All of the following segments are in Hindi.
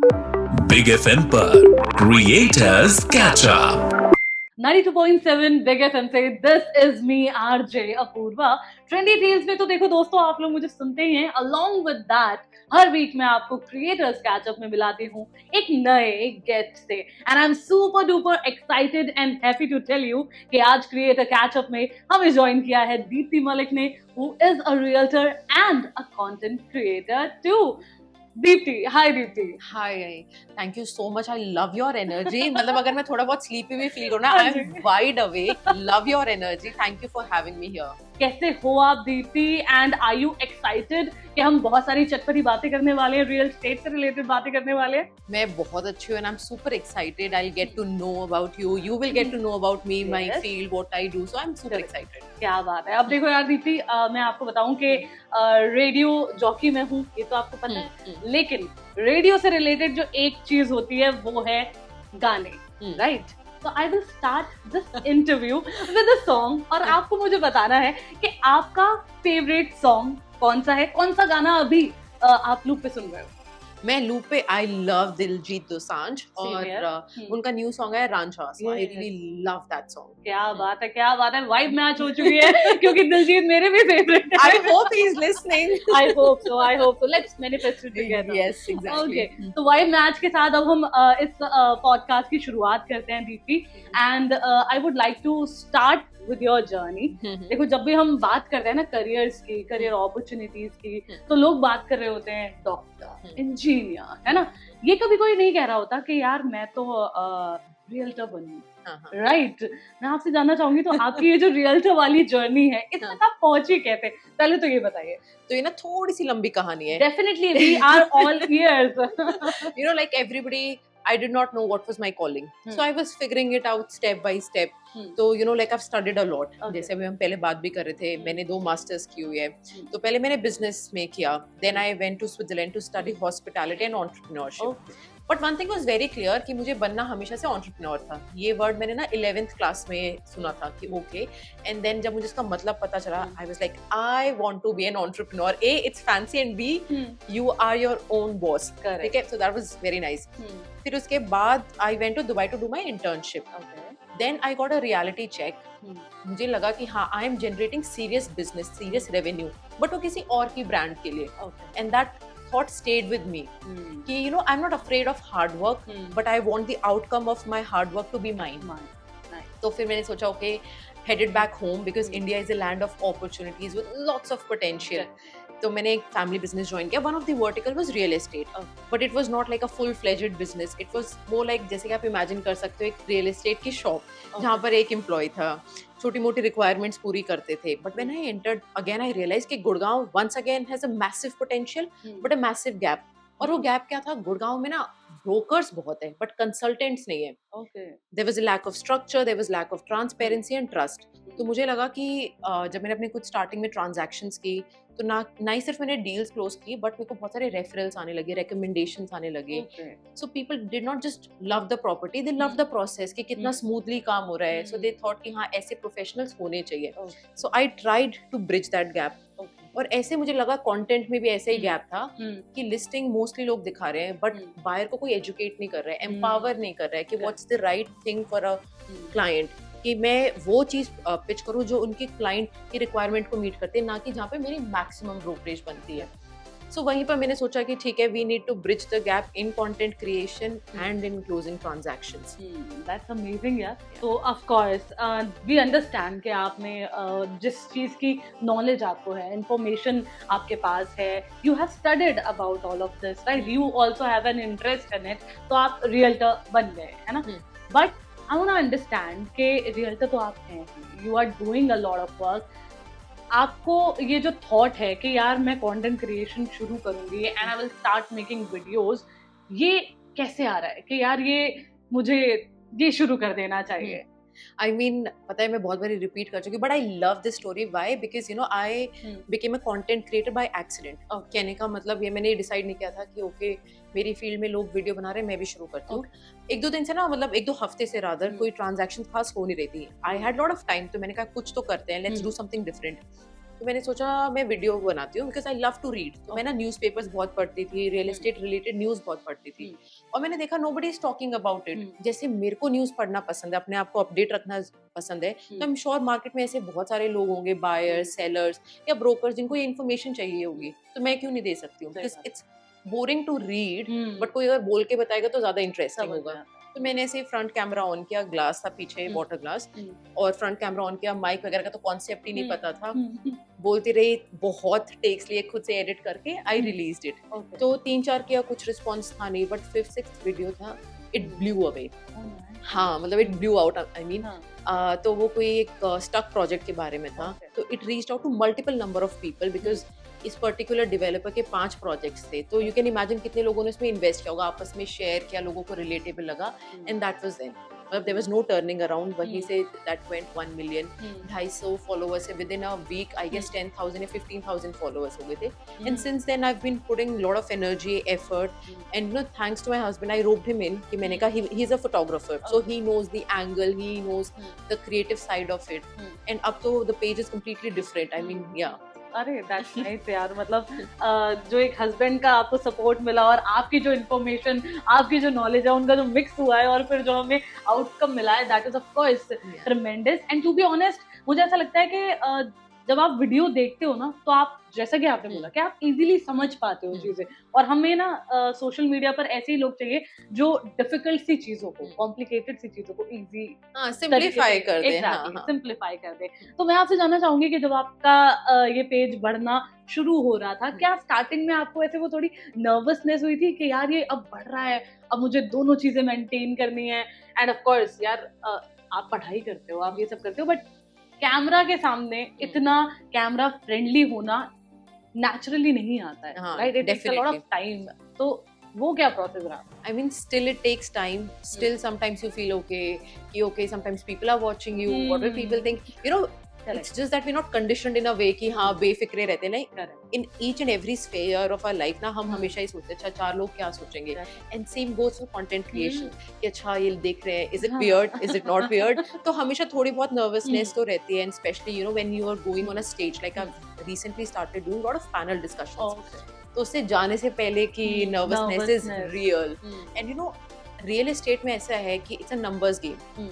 बिग एफएम पर creators catch up. 92.7 big FM से this is me RJ Apoorva. Trendy reels में तो देखो दोस्तों, आप लोग मुझे सुनते ही हैं। अलोंग विद दैट हर वीक मैं आपको क्रिएटर्स कैचअप में मिलाती हूँ एक नए गेस्ट से, and I am super duper excited and happy to tell you कि आज क्रिएटर कैचअप में हमें ज्वाइन किया है दीप्ति मलिक ने, who is a realtor and a content creator too. Deepti, hi Deepti. Hi, thank you so much. I love your energy. मतलब अगर मैं थोड़ा बहुत स्लीपी भी फील करूँ ना, I am wide awake. Love your energy. Thank you for having me here. कैसे हो आप Deepti, and are you excited कि हम बहुत सारी चटपटी बातें करने वाले हैं, रियल एस्टेट से रिलेटेड बातें करने वाले हैं? मैं बहुत अच्छी हूँ and I am super excited. I will get to know about you, you will get to know about me, my field, what I do. So I am super excited. क्या बात है। अब देखो यार दीप्ति, मैं आपको बताऊं कि रेडियो जॉकी में हूँ, ये तो आपको पता है, लेकिन रेडियो से रिलेटेड जो एक चीज होती है वो है गाने, राइट? तो I will start this interview with a song, और आपको मुझे बताना है कि आपका फेवरेट सॉन्ग कौन सा है, कौन सा गाना अभी आप लूप पे सुन रहे हो? मैं लूप पे आई लव दिलजीत दोसांझ, और उनका न्यू सॉन्ग है Ranjha. So I really love that song. क्या बात है, क्या बात है। वाइब मैच हो चुकी है क्योंकि दिलजीत मेरे भी फेवरेट है। I hope he is listening. I hope so let's manifest it together. Yes, exactly. Okay, तो वाइब मैच के साथ अब हम इस पॉडकास्ट की शुरुआत करते हैं Deepti, and I would like to start with your journey. देखो, जब भी हम बात करते हैं ना करियर्स की, करियर अपॉर्चुनिटीज की, तो लोग बात कर रहे होते हैं डॉक्टर, इंजीनियर, है ना। ये कभी कोई नहीं कह रहा होता कि यार मैं तो रियल्टर बनूं, राइट? मैं आपसे जानना चाहूंगी, तो आपकी ये जो रियल्टर वाली जर्नी है, इसमें आप पहुंची कैसे? पहले तो ये बताइए। तो ये ना थोड़ी सी लंबी कहानी है। Definitely, we are all years. You know, like everybody, I did not know what was my calling. So I was figuring it out step by step. तो you know, like I've studied a lot. जैसे अभी हम पहले बात भी कर रहे थे, मैंने 2 मास्टर्स की हुई है। तो पहले मैंने बिजनेस में किया, then I went to Switzerland to study hospitality and entrepreneurship. But one thing was very clear कि मुझे बनना हमेशा से एंटरप्रेन्योर था। ये वर्ड मैंने ना 11th क्लास में सुना था कि ओके, एंड देन जब मुझे इसका मतलब पता चला, I was like I want to be an entrepreneur. A, it's fancy, and B, you are your own boss. ठीक है, so that was very nice. फिर उसके बाद I went to Dubai to do my internship. Then I got a reality check. मुझे लगा कि हाँ, I am generating serious business, serious revenue, but वो किसी और की ब्रांड के लिए। And that thought stayed with me कि you know, I'm not afraid of hard work, but I want the outcome of my hard work to be mine. तो फिर मैंने सोचा okay, headed back home because India is a land of opportunities with lots of potential. तो मैंने एक फैमिली बिजनेस ज्वाइन किया। One of the vertical was real estate, but it was not like a full fledged business. It was more like, जैसे कि आप इमेजिन कर सकते हो, एक रियल एस्टेट की शॉप जहाँ पर एक एम्प्लॉय था, छोटी मोटी रिक्वायरमेंट्स पूरी करते थे। But when I entered again, I realize कि Gurgaon once again has a massive potential but a massive gap. और वो गैप क्या था? गुड़गांव में ना ब्रोकर्स बहुत है बट कंसल्टेंट्स नहीं है। There was a lack of structure, there was lack of transparency and trust. तो मुझे लगा कि जब मैंने अपने कुछ स्टार्टिंग में ट्रांजैक्शंस की, तो ना ही सिर्फ मैंने डील्स क्लोज की, बट मेरे को बहुत सारे रेफरल्स आने लगे, रिकमेंडेशंस आने लगे। So people did not just love the property, they love the process कि कितना स्मूथली काम हो रहा है। सो दे थॉट कि हाँ, ऐसे प्रोफेशनल्स होने चाहिए। So I tried to bridge that gap. और ऐसे मुझे लगा कंटेंट में भी ऐसे ही गैप था कि लिस्टिंग मोस्टली लोग दिखा रहे हैं, बट बायर को कोई एजुकेट नहीं कर रहा है, एम्पावर नहीं कर रहा है कि what's the right thing for a client, कि मैं वो चीज पिच करूं जो उनकी क्लाइंट की रिक्वायरमेंट को मीट करते हैं, ना कि जहाँ पे मेरी मैक्सिमम ब्रोकरेज बनती है। सो वहीं पर मैंने सोचा कि ठीक है, we need to bridge the gap in content creation and in closing transactions. That's amazing यार। तो ऑफ कोर्स वी अंडरस्टैंड कि आपने जिस चीज की नॉलेज आपको है, इंफॉर्मेशन आपके पास है, you have studied about all of this, right? You also have an interest in it, तो आप रियल्टर बन गए, है ना? But I want to understand कि रियल्टर तो आप हैं, you are doing a lot of work. आपको ये जो थॉट है कि यार मैं कंटेंट क्रिएशन शुरू करूंगी and I will start making videos, ये कैसे आ रहा है कि यार मुझे ये शुरू कर देना चाहिए? I mean, पता है मैं बहुत बारी रिपीट कर चुकी हूँ, but I love this story. Why? Because you know, I became a content creator by accident. कहने का मतलब ये, मैंने डिसाइड नहीं किया था कि ओके, मेरी फील्ड में लोग वीडियो बना रहे हैं, मैं भी शुरू करती हूँ। 1-2 दिन से ना, मतलब 1-2 हफ्ते से रादर कोई ट्रांजैक्शन खास हो नहीं रही थी। I had lot of time, तो मैंने कहा कुछ तो करते हैं, लेट्स डू समथिंग डिफरेंट। तो मैंने सोचा मैं वीडियो बनाती हूँ because I love to read. तो मैं ना न्यूज़पेपर्स बहुत पढ़ती थी, रियल एस्टेट रिलेटेड न्यूज़ बहुत पढ़ती थी, और मैंने देखा nobody is talking about it. जैसे मेरे को न्यूज़ पढ़ना पसंद है, अपने आप को अपडेट रखना पसंद है, तो आई एम श्योर मार्केट में ऐसे बहुत सारे लोग होंगे, बायर्स, सेलर्स या ब्रोकर्स, जिनको ये इन्फॉर्मेशन चाहिए होगी, तो मैं क्यों नहीं दे सकती हूँ? Because it's boring to read, but कोई अगर बोल के बताएगा तो ज्यादा इंटरेस्टिंग होगा। तो मैंने ऐसे फ्रंट कैमरा ऑन किया, ग्लास था पीछे, वाटर ग्लास, और फ्रंट कैमरा ऑन किया, माइक वगैरह का तो कॉन्सेप्ट ही नहीं पता था, बोलती रही, बहुत टेक्स लिए, खुद से एडिट करके आई रिलीज्ड इट। तो 3-4 किया, कुछ रिस्पॉन्स था नहीं, बट 5th-6th वीडियो था, इट ब्लू अवे। हाँ, मतलब it blew out, I mean तो वो कोई एक स्टक प्रोजेक्ट के बारे में था। तो it reached out to multiple number of people, because इस पर्टिकुलर डेवलपर के 5 प्रोजेक्ट्स थे, तो यू कैन इमेजिन कितने लोगों ने इसमें इन्वेस्ट किया होगा, आपस में शेयर किया, लोगों को रिलेटेबल लगा, एंड दैट वाज देन, मतलब there was no turning around. वहीं से दैट वेंट 1 मिलियन, 250 फॉलोअर्स से within a week I guess 10,000 या 15,000 फॉलोअर्स हो गए थे। And since then I have been putting lot of energy, effort, and you know thanks to my husband I roped him in, कि मैंने कहा he is a photographer, so he knows the angle, he knows the creative side of it, and अब तो the page is completely different, I mean yeah. अरे दैट्स नाइस यार, मतलब जो एक हस्बैंड का आपको सपोर्ट मिला और आपकी जो इन्फॉर्मेशन, आपकी जो नॉलेज है, उनका जो मिक्स हुआ है और फिर जो हमें आउटकम मिला है, that is of course tremendous. And to be honest, मुझे ऐसा लगता है कि जब आप वीडियो देखते हो ना, तो आप, जैसा कि आपने बोला, कि आप इजीली समझ पाते हो चीजें, और हमें ना सोशल मीडिया पर ऐसे ही लोग चाहिए जो डिफिकल्ट सी चीजों को, कॉम्प्लिकेटेड सी चीजों को इजी सिंपलीफाई कर दे, सिंपलीफाई कर दे। तो मैं आपसे जानना चाहूंगी कि जब आपका ये पेज बढ़ना शुरू हो रहा था, क्या स्टार्टिंग में आपको ऐसे वो थोड़ी नर्वसनेस हुई थी कि यार ये अब बढ़ रहा है, अब मुझे दोनों चीजें मेंटेन करनी है? एंड ऑफ कोर्स यार, आप पढ़ाई करते हो, आप ये सब करते हो, बट कैमरा के सामने इतना कैमरा फ्रेंडली होना नेचुरली नहीं आता है, right? It takes a lot of time. तो वो क्या प्रोसेस रहा? I mean, still it takes time. Still, sometimes you feel okay. Sometimes people are watching you. What will people think? You know, it's just that we're not conditioned in a way कि हाँ बेफिक्रे रहते नहीं. In each and every sphere of our life ना हम हमेशा ही सोचते हैं, अच्छा 4 लोग क्या सोचेंगे? And same goes for content creation. कि अच्छा ये देख रहे हैं, is it weird? Is it not weird? तो हमेशा थोड़ी बहुत nervousness तो रहती है, and especially you know when you are going on a stage, like I've recently started doing a lot of panel discussions. तो उससे जाने से पहले कि nervousness is real, and you no real estate में ऐसा है कि it's a numbers game,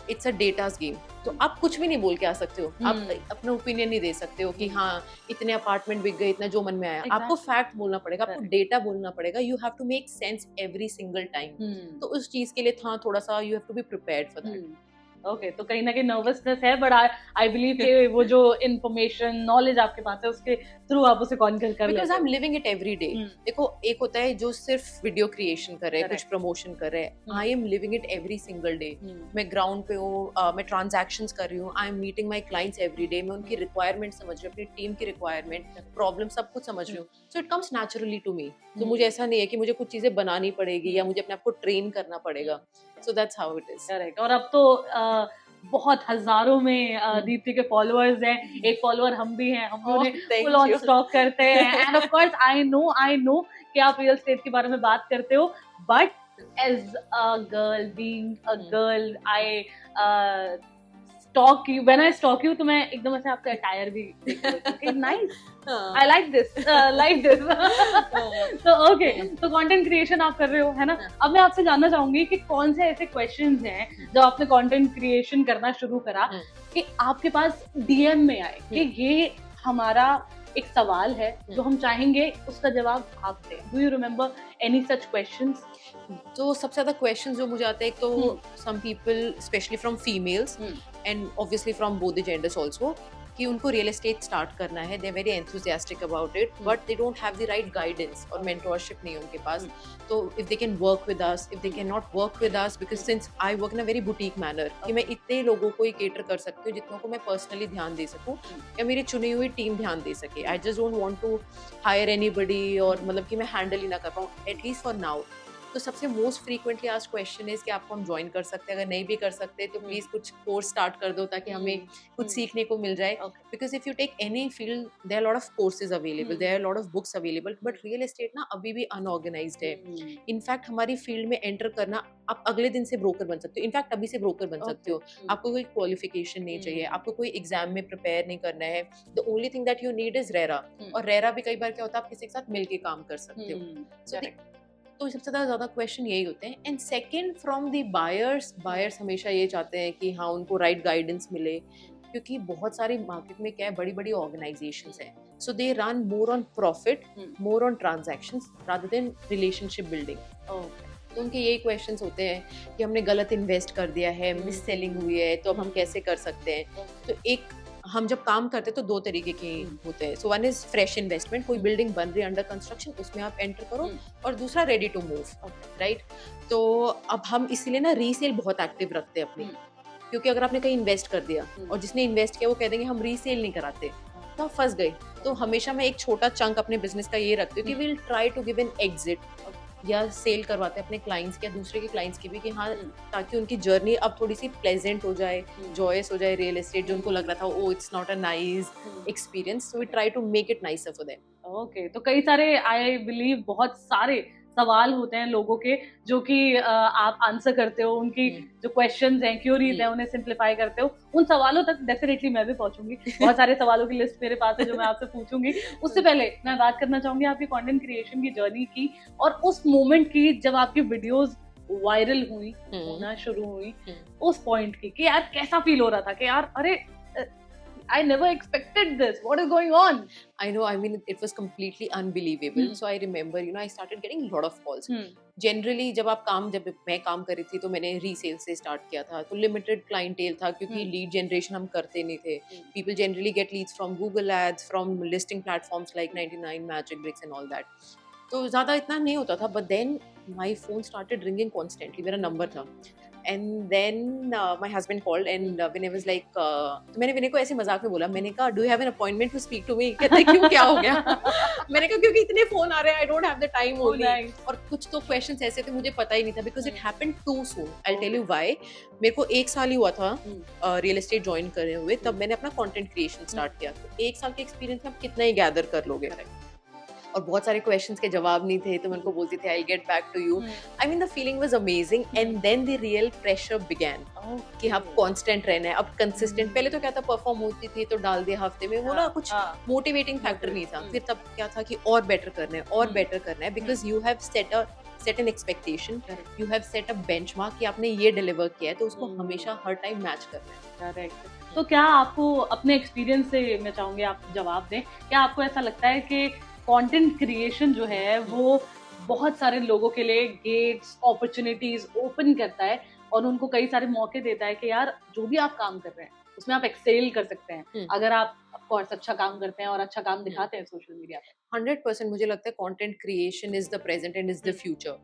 it's a datas game. तो आप कुछ भी नहीं बोल के आ सकते हो, आप अपना ओपिनियन नहीं दे सकते हो कि हाँ इतने अपार्टमेंट बिक गए, इतना जो मन में आया। आपको फैक्ट बोलना पड़ेगा, आपको डेटा बोलना पड़ेगा, you have to make sense every single time. तो उस चीज के लिए था थोड़ा सा, you have to be prepared for that. Okay, तो कहीं ना कहीं नर्वसनेस है, बट आई बिलीव कि वो जो इन्फॉर्मेशन, नॉलेज आपके पास है, उसके थ्रू आप उसे कॉन्कर कर लेते हो। Because I am living it every day. देखो, एक होता है जो सिर्फ वीडियो क्रिएशन कर रहे हैं, कुछ प्रमोशन कर रहे हैं, I am living it every single day. मैं ग्राउंड पे हूँ, मैं ट्रांजैक्शंस कर रही हूँ, I am meeting my clients every day, मैं उनकी रिक्वायरमेंट समझ रही हूँ, अपनी टीम की रिक्वायरमेंट, प्रॉब्लम सब कुछ समझ रही हूँ। So it comes naturally to me. तो मुझे ऐसा नहीं है कि मुझे कुछ चीजें बनानी पड़ेगी या मुझे अपने आप को ट्रेन करना पड़ेगा। So that's how it is. Correct. और अब तो बहुत हजारों में दीप्ति के फॉलोअर्स हैं, एक फॉलोअर हम भी हैं, हम उन्हें फुल ऑन स्टॉक करते हैं। End of course I know कि आप रियल एस्टेट के बारे में बात करते हो, but as a girl, being a girl, I stalk you, when I stalk you, तो मैं एकदम ऐसे आपका अटायर भी देखती हूँ, नाइस, आई लाइक दिस। तो ओके, तो कंटेंट क्रिएशन आप कर रहे हो, है ना? अब मैं आपसे जानना चाहूंगी कि कौन से ऐसे क्वेश्चंस हैं जब आपने कंटेंट क्रिएशन करना शुरू करा कि आपके पास डीएम में आए कि ये हमारा एक सवाल है जो हम चाहेंगे उसका जवाब आप दें। Do you remember any such questions? तो सबसे ज्यादा क्वेश्चंस जो मुझे आते हैं, एक तो some people specially from females and obviously from both the genders also, कि उनको रियल एस्टेट स्टार्ट करना है, they are very enthusiastic about it, but they don't have the right guidance और मेंटोरशिप नहीं है उनके पास। तो if they can work with us, if they can not work with us, because since I work in a very boutique manner, कि मैं इतने लोगों को ही केटर कर सकती हूँ जितनों को मैं पर्सनली ध्यान दे सकूँ या मेरी चुनी हुई टीम ध्यान दे सके। I just don't want to hire anybody, और मतलब कि मैं हैंडल ही ना कर पाऊँ, एटलीस्ट फॉर नाउ। तो सबसे most frequently asked question is कि आपको हम ज्वाइन कर सकते हैं, अगर नहीं भी कर सकते तो प्लीज कुछ कोर्स स्टार्ट कर दो ताकि हमें कुछ सीखने को मिल जाए. Because if you take any field there are lot of courses available, there are lot of books available, but real estate ना अभी भी अनऑर्गेनाइज्ड है. इनफैक्ट हमारी फील्ड में एंटर करना, आप अगले दिन से ब्रोकर बन सकते हो, इनफैक्ट अभी से ब्रोकर बन सकते हो. आपको कोई क्वालिफिकेशन नहीं चाहिए, आपको कोई एग्जाम में प्रिपेयर नहीं करना है. The only thing that you need is RERA. और रेरा भी कई बार क्या होता है, आप किसी के साथ मिलके काम कर सकते हो. सो तो सबसे ज्यादा क्वेश्चन यही होते हैं. And second from the buyers हमेशा ये चाहते हैं कि हाँ उनको राइट गाइडेंस मिले, क्योंकि बहुत सारी मार्केट में क्या है, बड़ी बड़ी ऑर्गेनाइजेशंस हैं. So they run more on profit, more on transactions rather than relationship building. तो उनके यही क्वेश्चंस होते हैं कि हमने गलत इन्वेस्ट कर दिया है, मिस सेलिंग हुई है, तो अब हम कैसे कर सकते हैं. तो एक हम जब काम करते हैं तो दो तरीके के होते हैं. So one is fresh investment, कोई बिल्डिंग बन रही है अंडर कंस्ट्रक्शन, उसमें आप एंटर करो. और दूसरा रेडी टू मूव, राइट. तो अब हम इसीलिए ना रीसेल बहुत एक्टिव रखते हैं अपनी, क्योंकि अगर आपने कहीं इन्वेस्ट कर दिया और जिसने इन्वेस्ट किया वो कह देंगे हम रीसेल नहीं कराते, तो आप फंस गए. तो हमेशा मैं एक छोटा चंक अपने बिजनेस का ये रखती हूँ कि will try to give an exit, या सेल करवाते हैं अपने क्लाइंट्स के या दूसरे के क्लाइंट्स की भी, कि हाँ ताकि उनकी जर्नी अब थोड़ी सी प्लेजेंट हो जाए, जॉयस हो जाए. रियल एस्टेट जो उनको लग रहा था oh it's not a nice experience, so we try to make it nicer for them. Okay, तो कई सारे आई बिलीव बहुत सारे सवाल होते हैं लोगों के जो कि आप आंसर करते हो, उनकी जो क्वेश्चंस हैं, क्यूरीज हैं, उन्हें सिंप्लीफाई करते हो. उन सवालों तक डेफिनेटली मैं भी पहुंचूंगी. बहुत सारे सवालों की लिस्ट मेरे पास है जो मैं आपसे पूछूंगी. उससे पहले मैं बात करना चाहूंगी आपकी कंटेंट क्रिएशन की जर्नी की, और उस मोमेंट की जब आपकी वीडियोस वायरल हुई, होना शुरू हुई, उस पॉइंट की कि यार कैसा फील हो रहा था कि यार अरे I never expected this. What is going on? I know. I mean, it was completely unbelievable. So I remember, I started getting a lot of calls. Generally, जब मैं काम कर रही थी तो मैंने रीसेल से स्टार्ट किया था, तो लिमिटेड क्लाइंटेल था, क्योंकि लीड जनरेशन हम करते नहीं थे. People generally get leads from Google ads, from listing platforms like 99, Magic Bricks and all that. तो ज़्यादा इतना नहीं होता था. But then my phone started ringing constantly. मेरा नंबर था. And then my husband called and Vinay was like, तो मैंने विनय को ऐसे मजाक में बोला, मैंने कहा do you have an appointment to speak to me? कहता है क्यों, क्या हो गया? मैंने कहा क्योंकि इतने फोन आ रहे हैं, I don't have the time only. और कुछ तो क्वेश्चंस ऐसे थे मुझे पता ही नहीं था, because it happened too soon. I'll tell you why. मेरे को 1 साल ही हुआ था रियल एस्टेट ज्वाइन करे हुए, तब मैंने अपना कंटेंट क्रिएशन स्टार्ट किया. तो 1 साल के एक्सपीरियंस में आप कितना ही गैदर कर लोगे. और बहुत सारे क्वेश्चंस के जवाब नहीं थे, तो मैं उनको बोलती थी I get back to you. I mean the feeling was amazing. And then the real pressure began कि अब कांस्टेंट रहना है, अब कंसिस्टेंट. पहले तो क्या था, परफॉर्म होती थी तो डाल दिया हफ्ते में, वो ना कुछ मोटिवेटिंग फैक्टर नहीं था. फिर तब क्या था कि और बेटर करना है, और बेटर करना है, because you have set an expectation, you have set a benchmark कि आपने ये डिलीवर किया है, तो उसको हमेशा हर टाइम मैच करना है. करेक्ट. तो क्या आपको अपने एक्सपीरियंस से मैं चाहूंगी आप जवाब दें, क्या आपको ऐसा लगता है कि कंटेंट क्रिएशन जो है वो बहुत सारे लोगों के लिए गेट्स, अपॉर्चुनिटीज ओपन करता है और उनको कई सारे मौके देता है कि यार जो भी आप काम कर रहे हैं उसमें आप एक्सेल कर सकते हैं अगर आप ऑफ कोर्स अच्छा काम करते हैं और अच्छा काम दिखाते हैं सोशल मीडिया पे. 100% मुझे लगता है content creation is the present and is the future.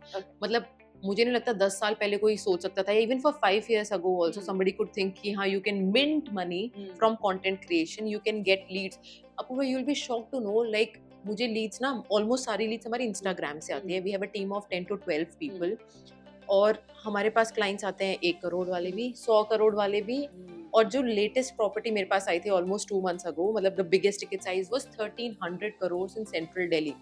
मतलब मुझे नहीं लगता 10 साल पहले कोई सोच सकता था, even for 5 years ago also somebody could think कि हाँ you can mint money from content creation, you can get leads. Apurva, you will be shocked to know like मुझे लीड्स ना ऑलमोस्ट सारी लीड्स हमारी इंस्टाग्राम से आती है. We have a team of 10 to 12 people. और हमारे पास क्लाइंट्स आते हैं 1 करोड़ वाले भी, 100 करोड़ वाले भी. और जो लेटेस्ट प्रॉपर्टी मेरे पास आई थी ऑलमोस्ट 2 months ago, मतलब the biggest ticket size was 1300 crore in central Delhi.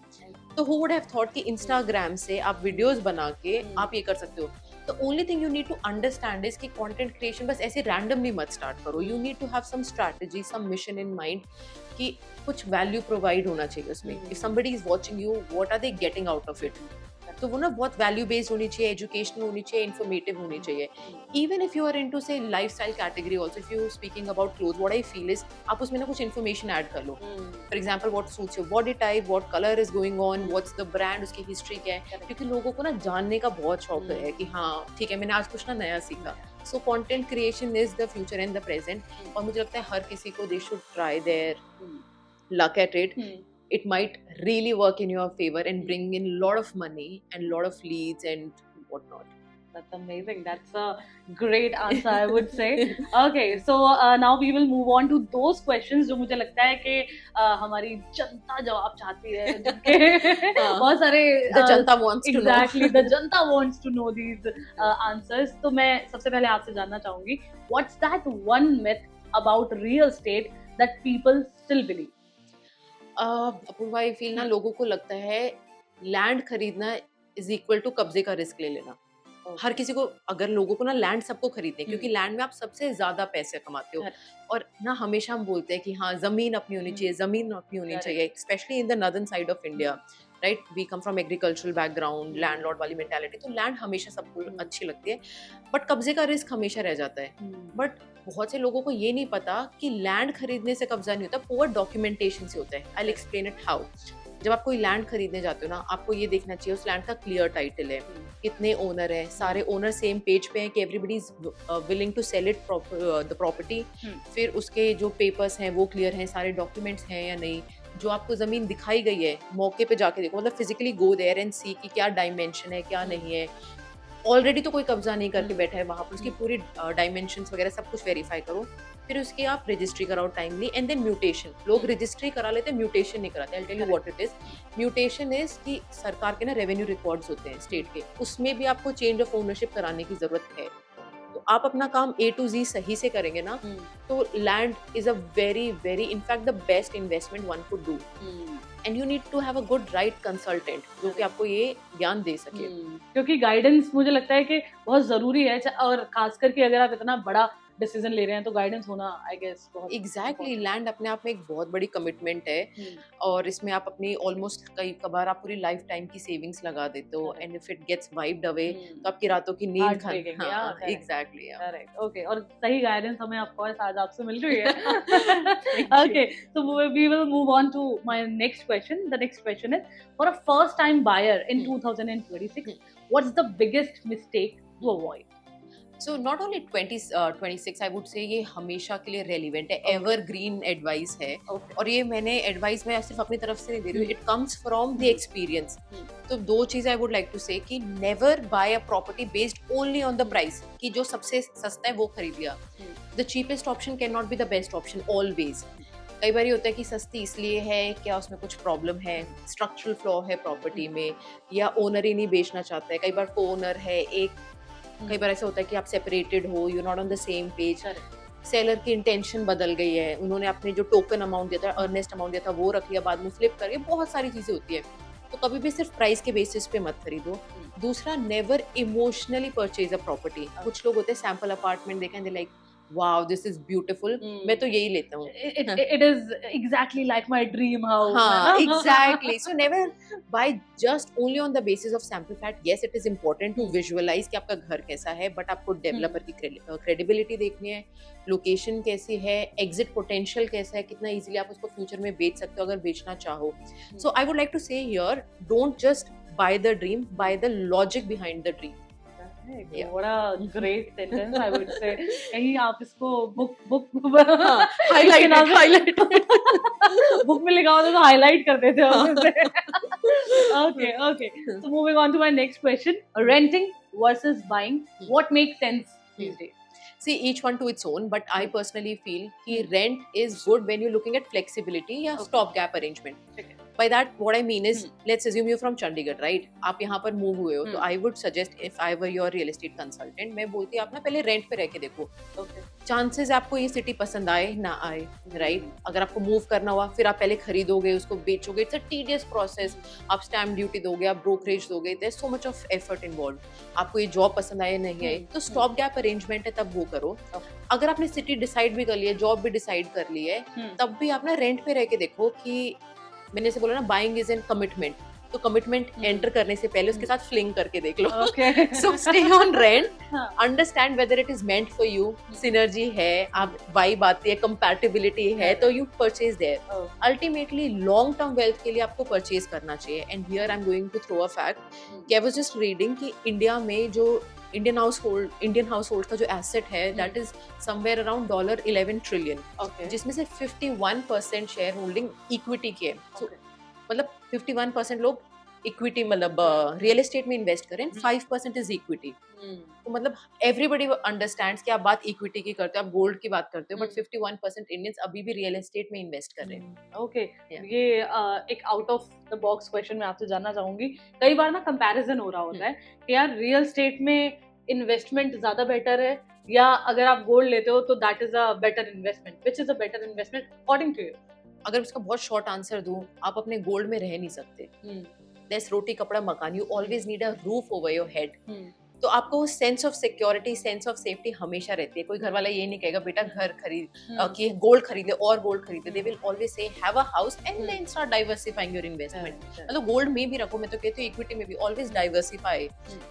तो हु वुड हैव थॉट कि इंस्टाग्राम से आप वीडियोस बना के आप ये कर सकते हो. The only thing you need to understand is कि content creation बस ऐसे randomly मत start करो. You need to have some strategy, some mission in mind कि कुछ value provide होना चाहिए उसमें. If somebody is watching you, what are they getting out of it? तो वो ना बहुत वैल्यू बेस्ड होनी चाहिए, एजुकेशनल होनी चाहिए, इन्फॉर्मेटिव होनी चाहिए. Even if you are into say lifestyle category also, if you speaking about clothes, what I feel is आप उसमें ना कुछ इन्फॉर्मेशन ऐड कर लो. For example what suits your body type, what colour is going on, what's the brand, उसकी हिस्ट्री क्या है. क्योंकि लोगों को ना जानने का बहुत शौक है कि हाँ ठीक है मैंने आज कुछ ना नया सीखा. So content creation is the future and the present. और मुझे लगता है हर किसी को they should try their luck at it. It might really work in your favor and bring in a lot of money and a lot of leads and whatnot. That's amazing. That's a great answer, I would say. Okay, so now we will move on to those questions जो मुझे लगता है कि हमारी जनता जवाब चाहती है, जिनके बहुत सारे The Janata wants to know. exactly the Janata wants to know these answers. तो मैं सबसे पहले आपसे जानना चाहूंगी, what's that one myth about real estate that people still believe? Apoorva, I feel ना, लोगों को लगता है लैंड खरीदना इज इक्वल टू कब्जे का रिस्क ले लेना. हर किसी को, अगर लोगों को ना लैंड सबको खरीदने, क्योंकि लैंड में आप सबसे ज्यादा पैसे कमाते हो. और ना हमेशा हम बोलते हैं कि हाँ जमीन अपनी होनी चाहिए, जमीन अपनी होनी चाहिए, specially in the northern side of India, right. We come from agricultural background, landlord वाली मेंटालिटी, तो लैंड हमेशा सबको अच्छी लगती है, बट कब्जे का रिस्क हमेशा रह जाता है. बट बहुत से लोगों को ये नहीं पता कि लैंड खरीदने से कब्जा नहीं होता, पुअर डॉक्यूमेंटेशन से होता है. I will explain it how. जब आप कोई लैंड खरीदने जाते हो ना, आपको ये देखना चाहिए उस लैंड का क्लियर टाइटल है, कितने ओनर है, सारे ओनर सेम पेज पे हैं कि everybody is willing to sell it the property. फिर उसके जो पेपर्स हैं वो क्लियर हैं, सारे डॉक्यूमेंट्स हैं या नहीं. जो आपको जमीन दिखाई गई है मौके पे जाके देखो, मतलब फिजिकली गो देयर एंड सी कि क्या डायमेंशन है क्या नहीं है. ऑलरेडी तो कोई कब्जा नहीं करके बैठा है वहां पर, उसकी पूरी डायमेंशंस वगैरह सब कुछ वेरीफाई करो. फिर उसकी आप रजिस्ट्री कराओ टाइमली, एंड देन म्यूटेशन. लोग रजिस्ट्री करा लेते हैं, म्यूटेशन नहीं कराते. I tell you what it is. Mutation is कि सरकार के ना रेवेन्यू रिकॉर्ड्स होते हैं स्टेट के, उसमें भी आपको चेंज ऑफ ओनरशिप कराने की जरूरत है. तो आप अपना काम A to Z सही से करेंगे ना, तो land is a very very in fact the best investment one could do. And you need to have a good right consultant जो कि आपको ये ज्ञान दे सके. क्योंकि गाइडेंस मुझे लगता है कि बहुत जरूरी है, और खास करके अगर आप इतना बड़ा डिसीजन ले रहे हैं तो गाइडेंस होना आई गेस बहुत. एग्जैक्टली. लैंड अपने आप में एक बहुत बड़ी कमिटमेंट है, और इसमें आप अपनी ऑलमोस्ट कई कबार आप पूरी लाइफ टाइम की सेविंग्स लगा देते हो, and if it gets wiped away तो आपकी रातों की नींद एग्जैक्टली. ओके, और सही गाइडेंस हमें ऑफ कोर्स आज आपसे मिल रही है. Okay, so we will move on to my next question. The next question is, for a first time buyer in 2026, what's the biggest mistake to avoid? So not only 26, I would say ये हमेशा के लिए रेलिवेंट है, एवरग्रीन एडवाइस है. और ये मैंने एडवाइस में सिर्फ अपनी तरफ से नहीं दे रही हूँ, it comes from the experience. तो दो चीजें I would like to say कि never buy a property based only on the price, कि जो सबसे सस्ता है वो खरीद लिया. The cheapest option can not be the best option always. कई बार ये होता है कि सस्ती इसलिए है, क्या उसमें कुछ प्रॉब्लम है, स्ट्रक्चरल फ्लॉ है प्रॉपर्टी में, या ओनर ही नहीं बेचना चाहता है. कई बार को ओनर है एक, कई बार ऐसा होता है कि आप सेपरेटेड हो, you not on the same page. Seller की इंटेंशन बदल गई है, उन्होंने अपने जो टोकन अमाउंट दिया था, अर्नेस्ट अमाउंट दिया था, वो रख लिया, बाद में फ्लिप करके, बहुत सारी चीजें होती है. तो कभी भी सिर्फ प्राइस के बेसिस पे मत खरीदो. दूसरा, never emotionally purchase a property. कुछ लोग होते हैं सैंपल अपार्टमेंट देखें, they like wow this is beautiful, मैं तो यही लेता हूँ. It is exactly like my dream house. हाँ, exactly. So never buy just only on the basis of sample fact. Yes, it is important to visualize कि आपका घर कैसा है, but आपको डेवलपर की क्रेडिबिलिटी देखनी है, लोकेशन कैसी है, एग्जिट पोटेंशियल कैसा है, कितना इजीली आप उसको फ्यूचर में बेच सकते हो अगर बेचना चाहो. So I would like to say here, don't just buy the dream, buy the logic behind the dream. What a great sentence, I would say. कहीं आप इसको बुक हाईलाइट बुक में लिखा होता तो हाईलाइट कर देते हो. Okay. So moving on to my next question, renting versus buying, what makes sense these days? See, each one to its own, but I personally feel कि rent is good when you're looking at flexibility या stopgap arrangement. By that, what I mean is, let's assume you're from Chandigarh, right? आप यहाँ पर मूव हुए हो, तो I would suggest, if I were your real estate consultant, मैं बोलती आप ना पहले रेंट पे रह के देखो. चांसेस आपको ये सिटी पसंद आए ना आए, राइट? अगर आपको मूव करना हुआ, फिर आप पहले खरीदोगे, उसको बेचोगे, इट्स अ टीडियस प्रोसेस. आप स्टैम्प ड्यूटी दोगे, आप ब्रोकरेज दोगे, there so much of effort involve. आपको ये जॉब पसंद आए नहीं आए, तो स्टॉप गैप अरेंजमेंट है, तब वो करो. अगर आपने सिटी डिसाइड भी कर ली है, जॉब भी डिसाइड कर ली है, तब भी आप ना रेंट पे रह के देखो. कि मैंने ऐसे बोला ना, बाइंग इज एन कमिटमेंट, तो कमिटमेंट एंटर करने से पहले उसके साथ फ्लिंग करके देख लो. So stay on rent, understand whether it is meant for you, synergy है, आप वाइब आती है, कंपैटिबिलिटी है, तो you purchase there. Ultimately long term wealth के लिए आपको परचेज करना चाहिए. And here I am going to throw a fact कि आई वाज जस्ट रीडिंग कि इंडिया में जो इंडियन हाउस होल्ड का जो एसेट है, that is somewhere around $11 trillion, जिसमें से 51% शेयर होल्डिंग इक्विटी की है. मतलब 51% लोग इक्विटी मतलब रियल एस्टेट में इन्वेस्ट करें, 5% इज इक्विटी। तो मतलब एवरीबडी अंडरस्टैंड्स कि आप बात इक्विटी की करते हो, आप गोल्ड की बात करते हो, बट 51% इंडियंस अभी भी रियल एस्टेट में इन्वेस्ट कर रहे हैं। Okay, Yeah. ये एक out of the box question मैं आपसे जानना चाहूंगी। कई बार ना कंपैरिजन हो रहा होता है कि यार रियल एस्टेट में इन्वेस्टमेंट ज्यादा बेटर है, या अगर आप गोल्ड लेते हो तो that is a better investment, which is a better investment according to you? अगर उसका बहुत शॉर्ट आंसर दूं, आप अपने गोल्ड में रह नहीं सकते। There's रोटी कपड़ा मकान, you always need a roof over your head. तो आपको वो sense of security, sense of safety हमेशा रहती है। कोई घर वाला ये नहीं कहेगा बेटा घर खरीद कि गोल्ड खरीद ले और गोल्ड खरीद ले। They will always say have a house and then start diversifying your investment. मतलब गोल्ड में भी रखो, मैं तो कहती हूँ इक्विटी में भी always diversify,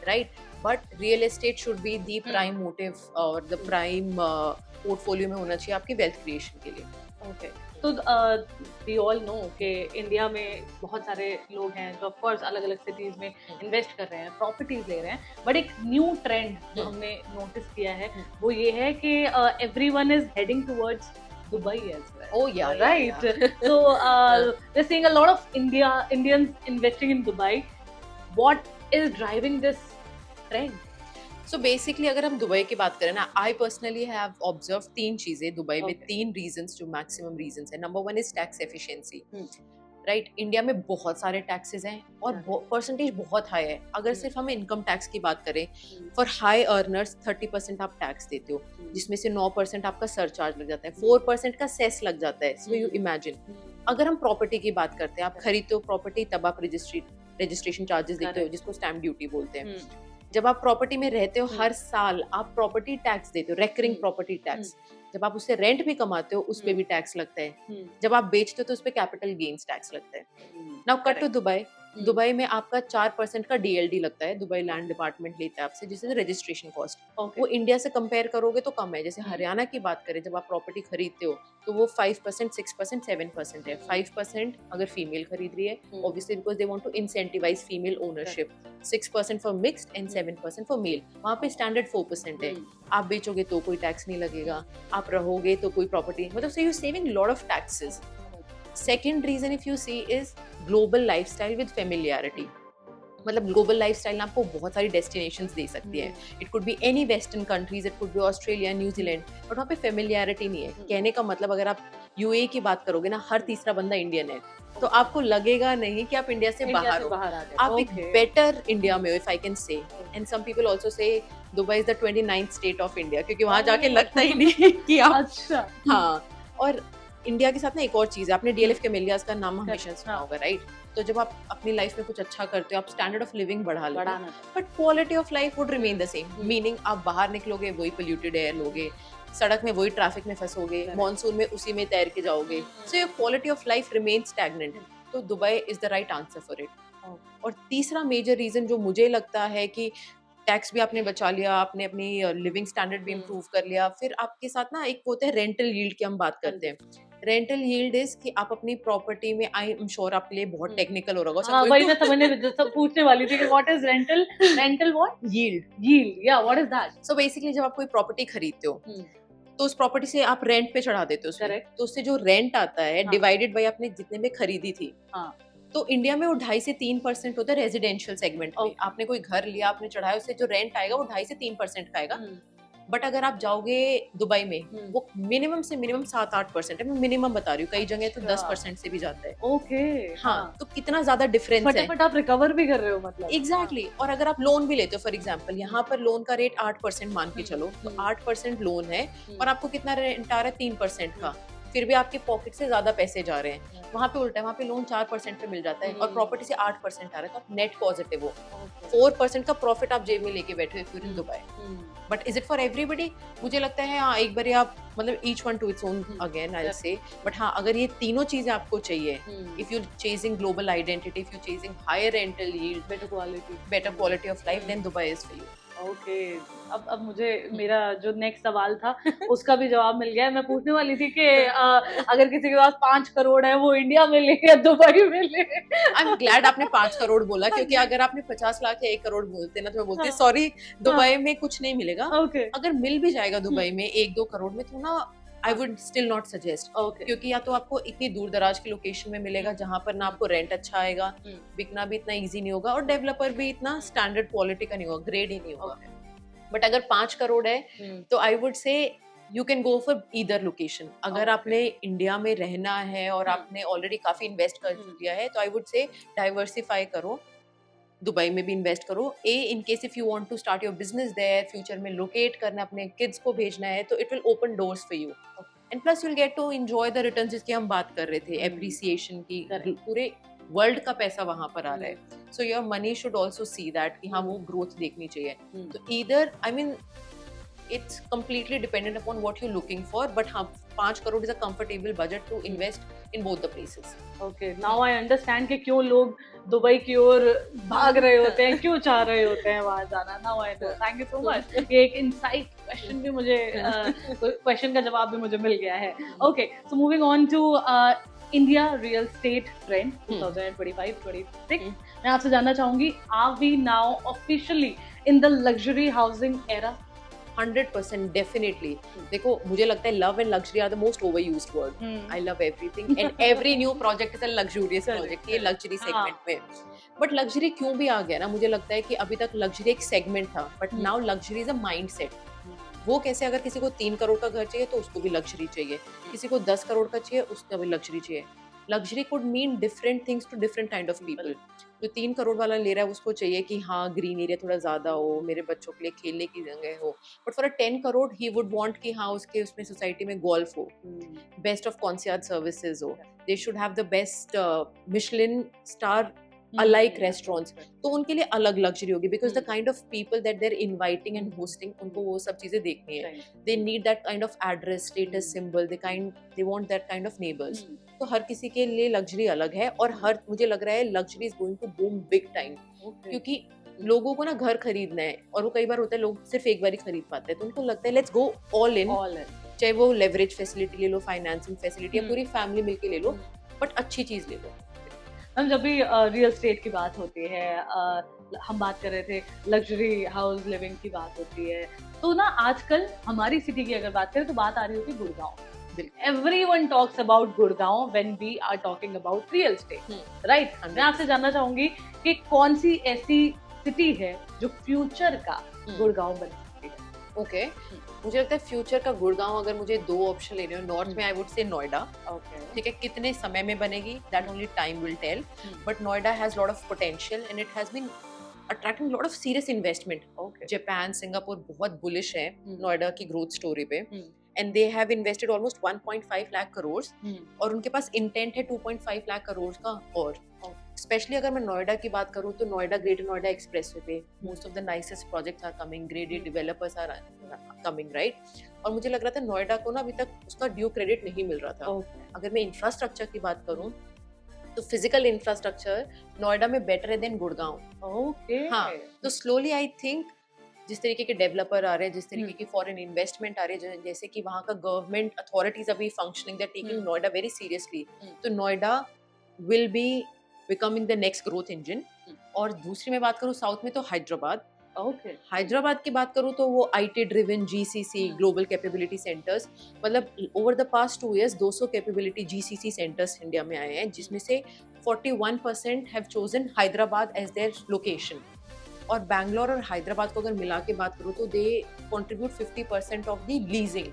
right? But real estate should be the prime motive और द प्राइम पोर्टफोलियो में होना चाहिए आपकी वेल्थ क्रिएशन के लिए। ओके, तो वी ऑल नो कि इंडिया में बहुत सारे लोग हैं जो ऑफ कोर्स अलग अलग सिटीज में इन्वेस्ट कर रहे हैं, प्रॉपर्टीज ले रहे हैं, बट एक न्यू ट्रेंड जो हमने नोटिस किया है वो ये है कि everyone is heading towards Dubai as well. Oh yeah, right. yeah. So we're seeing a lot of Indians investing in Dubai. What is driving this trend? So basically अगर हम दुबई की बात करें ना, I personally have observed 3 चीजें दुबई में, 3 reasons जो maximum reasons है। Number 1 is tax efficiency. Right, India में बहुत सारे टैक्सेस हैं और परसेंटेज बहुत हाई है। अगर सिर्फ हम इनकम टैक्स की बात करें, फॉर हाई अर्नर्स 30% आप टैक्स देते हो, जिसमें से 9% आपका सरचार्ज लग जाता है, 4% का सेस लग जाता है। सो यू इमेजिन, अगर हम प्रॉपर्टी की बात करते हैं, आप खरीदते हो प्रॉपर्टी तब आप रजिस्ट्रेशन चार्जेस देते हो, जिसको स्टैम्प ड्यूटी बोलते हैं। जब आप प्रॉपर्टी में रहते हो, हर साल आप प्रॉपर्टी टैक्स देते हो, रेकरिंग प्रॉपर्टी टैक्स। जब आप उससे रेंट भी कमाते हो, उस पे भी टैक्स लगता है। जब आप बेचते हो तो उस पे कैपिटल गेन्स टैक्स लगता है। Now cut to Dubai. Dubai में आपका 4% का DLD लगता है, दुबई लैंड डिपार्टमेंट लेता है आपसे, जिससे रजिस्ट्रेशन कॉस्ट। वो इंडिया से कंपेयर करोगे तो कम है। जैसे हरियाणा की बात करें, जब आप प्रॉपर्टी खरीदते हो तो वो 5%, 6%, 7% है। 5% अगर फीमेल खरीद रही है, obviously because they want to incentivise female ownership. 6% for mixed and 7% for male. वहाँ पे स्टैंडर्ड 4% है। आप बेचोगे तो कोई टैक्स नहीं लगेगा, आप रहोगे तो कोई प्रॉपर्टी, मतलब so you saving lot of taxes. Second reason if you see is global lifestyle with familiarity. मतलब ग्लोबल लाइफस्टाइल आपको बहुत सारी डेस्टिनेशंस दे सकती है। It could be any western countries, it could be Australia, New Zealand, but वहाँ पे फेमिलियरिटी नहीं है। कहने का मतलब अगर आप UAE की बात करोगे ना, हर तीसरा बंदा इंडियन है, तो आपको लगेगा नहीं कि आप इंडिया से बाहर हो, आप एक बेटर इंडिया में हो, if I can say. And some people also say Dubai is the 29th state of India, क्योंकि वहाँ जाके लगता ही नहीं कि आप अच्छा। हाँ, और इंडिया के साथ ना एक और चीज है, आपने DLF कैमेलियाज का नाम हमेशा सुना होगा, राइट? तो जब आप अपनी लाइफ में कुछ अच्छा करते हो, आप स्टैंडर्ड ऑफ लिविंग बढ़ा लेते हो, but quality of life would remain the same. Meaning आप बाहर निकलोगे वही पोल्यूटेड एयर लोगे, सड़क में वही ट्रैफिक में फंसोगे, मॉनसून में उसी में तैर के जाओगे, so your quality of life remain stagnant. तो Dubai is the right answer for it. और तीसरा मेजर रीजन जो मुझे लगता है कि टैक्स भी आपने बचा लिया, आपने अपनी लिविंग स्टैंडर्ड भी इम्प्रूव कर लिया, फिर आपके साथ ना एक होता है रेंटल यील्ड की हम बात करते हैं। रेंटल यील्ड इज कि आप अपनी प्रॉपर्टी में, आई एम श्योर आपके लिए बहुत टेक्निकल हो रहा होगा, वही मैं समझने पूछने वाली थी कि what is rental what yield या what is that. So basically जब आप कोई प्रॉपर्टी खरीदते हो तो उस प्रॉपर्टी से आप रेंट पे चढ़ा देते हो, तो उससे जो रेंट आता है डिवाइडेड बाय आपने जितने में खरीदी थी। तो इंडिया में वो 2.5 से 3% होता है रेजिडेंशियल सेगमेंट में। आपने कोई घर लिया, आपने चढ़ाया, उससे जो रेंट आएगा वो 2.5 से 3% का आएगा। बट अगर आप जाओगे दुबई में, वो मिनिमम से मिनिमम 7-8% है। मैं मिनिमम बता रही हूँ, कई जगह तो 10% से भी जाता है। ओके, हाँ, तो कितना ज्यादा डिफरेंस है। फटाफट आप रिकवर भी कर रहे हो, मतलब एग्जैक्टली। और अगर आप लोन भी लेते हो, फॉर एग्जांपल यहाँ पर लोन का रेट 8% मान के चलो, तो 8% लोन है और आपको कितना रेंट आ रहा है 3% का, फिर भी आपके पॉकेट से ज्यादा पैसे जा रहे हैं। वहाँ पे उल्टा है, वहाँ पे लोन 4% पे मिल जाता है और प्रॉपर्टी से 8% आ रहा है, तो आप नेट पॉजिटिव हो। 4% का प्रॉफिट आप जेब में लेके बैठे हो in Dubai. But is it for everybody? मुझे लगता है हाँ, एक बार आप मतलब each one to its own again I will say. But हाँ, अगर ये तीनों चीजें आपको चाहिए, if you chasing global identity, if you chasing higher rental yield, better quality of life, then Dubai is for you. Okay, अब मुझे मेरा जो नेक्स्ट सवाल था उसका भी जवाब मिल गया है। मैं पूछने वाली थी कि अगर किसी के पास 5 करोड़ है, वो इंडिया में ले या दुबई में ले। आई एम ग्लैड आपने 5 करोड़ बोला, क्योंकि अगर आपने 50 लाख या 1 करोड़ बोलते ना, तो मैं बोलती सॉरी दुबई में कुछ नहीं मिलेगा। अगर मिल भी जाएगा दुबई में 1-2 करोड़ में, तो ना I would still not suggest, okay क्योंकि या तो आपको इतनी दूर दराज की लोकेशन में मिलेगा जहाँ पर ना आपको रेंट अच्छा आएगा, बिकना भी इतना इजी नहीं होगा और डेवलपर भी इतना स्टैंडर्ड क्वालिटी का नहीं होगा, ग्रेड ही नहीं होगा। बट अगर 5 करोड़ है तो आई वुड से you can go for either location. अगर आपने इंडिया में रहना है और आपने ऑलरेडी काफी इन्वेस्ट कर दिया है तो आई वुड से डाइवर्सिफाई करो, दुबई में भी इन्वेस्ट करो। In case if you want to start your business there, future में लोकेट करना, अपने किड्स को भेजना है तो it will open doors for you and plus you will get to enjoy the returns जिसकी हम बात कर रहे थे, एप्रिसिएशन की। पूरे वर्ल्ड का पैसा वहां पर आ रहा है, so your money should also see that कि हाँ वो ग्रोथ देखनी चाहिए। तो either I mean it's completely dependent upon what you're looking for, but हाँ 5 crore is a comfortable budget to invest in both the places. Okay, now I understand कि क्यों लोग दुबई की ओर भाग रहे होते हैं, क्यों चाह रहे होते हैं वहां जाना। Now I know. Thank you so much. ये एक insight question भी मुझे question का जवाब भी मुझे मिल गया है। Okay, so moving on to India real estate trend 2025-26. मैं आपसे जानना चाहूंगी, are we now officially in the luxury housing era? 100% definitely. देखो मुझे लगता है love and luxury are the most overused word. I love everything and every new project is a luxurious project. ये luxury segment में, but luxury क्यों भी आ गया ना, मुझे लगता है कि अभी तक luxury एक segment था, but now luxury is a mindset. वो कैसे, अगर किसी को 3 करोड़ का घर चाहिए तो उसको भी लग्जरी चाहिए, किसी को 10 करोड़ का चाहिए उसका भी लग्जरी चाहिए। Luxury could mean different things to different kind of people. जो 3 करोड़ वाला ले रहा है उसको चाहिए कि हाँ ग्रीन एरिया थोड़ा ज्यादा हो, मेरे बच्चों के लिए खेलने की जगह हो, but for a 10 crore he would want कि हाँ उसके उसमें सोसाइटी में गोल्फ हो, बेस्ट ऑफ कॉन्सियर्ज सर्विसेज हो, they should have the best Michelin star alike restaurants. तो उनके लिए अलग लग्जरी होगी, because the kind of people that there inviting and hosting, उनको वो सब चीजें देखनी है। They need that kind of address, status symbol, they want that kind of neighbours. तो हर किसी के लिए लग्जरी अलग है, और हर मुझे लग रहा है luxury is going to boom big time, क्योंकि लोगों को ना घर खरीदना है, और वो कई बार होता है लोग सिर्फ एक बार ही खरीद पाते हैं, तो उनको लगता है लेट्स गो ऑल इन, चाहे वो लेवरेज फैसिलिटी ले लो, फाइनेंसिंग फैसिलिटी, या पूरी फैमिली मिलके ले लो, बट अच्छी चीज ले लो। हम जब भी रियल स्टेट की बात होती है, हम बात कर रहे थे लग्जरी हाउस लिविंग की बात होती है, तो ना आजकल हमारी सिटी की अगर बात करें तो बात आ रही होती है Gurgaon. Everyone talks about Gurgaon when we are talking about real estate, right? मैं आपसे जानना चाहूंगी कि कौन सी ऐसी सिटी है जो फ्यूचर का गुड़गांव बन सकती है? ओके, मुझे लगता है फ्यूचर का गुड़गांव, अगर मुझे 2 ऑप्शन लेने हो, नॉर्थ में आई वुड से नोएडा। ठीक है, कितने समय में बनेगी that only time will tell, but Noida has lot of potential and it has been attracting lot of serious investment. Japan, Singapore बहुत बुलिश है नोएडा की ग्रोथ स्टोरी पे, and they have invested almost 1.5 lakh crore, और उनके पास इंटेंट है 2.5 लाख करोड़ का। और स्पेशली अगर मैं नोएडा की बात करूँ तो नोएडा, ग्रेटर नोएडा एक्सप्रेसवे पे most of the nicest projects are coming, grade A developers are coming, right? और मुझे लग रहा था नोएडा को ना अभी तक उसका ड्यू क्रेडिट नहीं मिल रहा था। अगर मैं इंफ्रास्ट्रक्चर की बात करूँ तो फिजिकल इंफ्रास्ट्रक्चर नोएडा में बेटर है देन गुड़गांव। हाँ, तो स्लोली आई थिंक जिस तरीके के डेवलपर आ रहे हैं, जिस तरीके की फॉरेन इन्वेस्टमेंट आ रही है, जैसे कि वहाँ का गवर्नमेंट अथॉरिटीज अभी functioning, they are taking Noida very seriously, तो Noida will be becoming the next growth engine. और दूसरी मैं बात करूँ साउथ में तो हैदराबाद। हैदराबाद की बात करूँ तो वो IT driven GCC global capability centres, मतलब over the past 2 years 200 capability GCC centres India में आए हैं, जिसमें से 41% have chosen Hyderabad as their location. और बैंगलोर और हैदराबाद को अगर मिला के बात करूँ तो they contribute 50% of the leasing,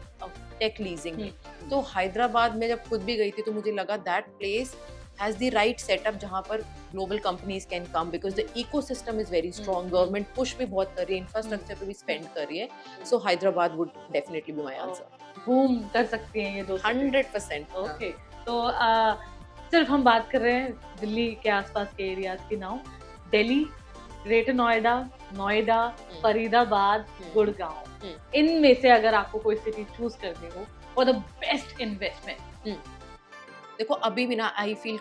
tech leasing. तो हैदराबाद में जब खुद भी गई थी तो मुझे लगा that place has the right setup जहाँ पर global companies can come, because the ecosystem is very strong, government push भी बहुत कर रही है, infrastructure पे भी spend कर रही है, so Hyderabad would definitely be my answer. Boom कर सकती हैं ये 100%. Okay, तो सिर्फ हम बात कर रहे हैं दिल्ली के आसपास के एरियाज की नाउ, दिल्ली, ग्रेटर नोएडा, नोएडा, फरीदाबाद, गुड़गांव, इनमें से अगर आपको कोई सिटी चूज करनी हो फॉर द बेस्ट इन्वेस्टमेंट, देखो अभी भी ना आई फील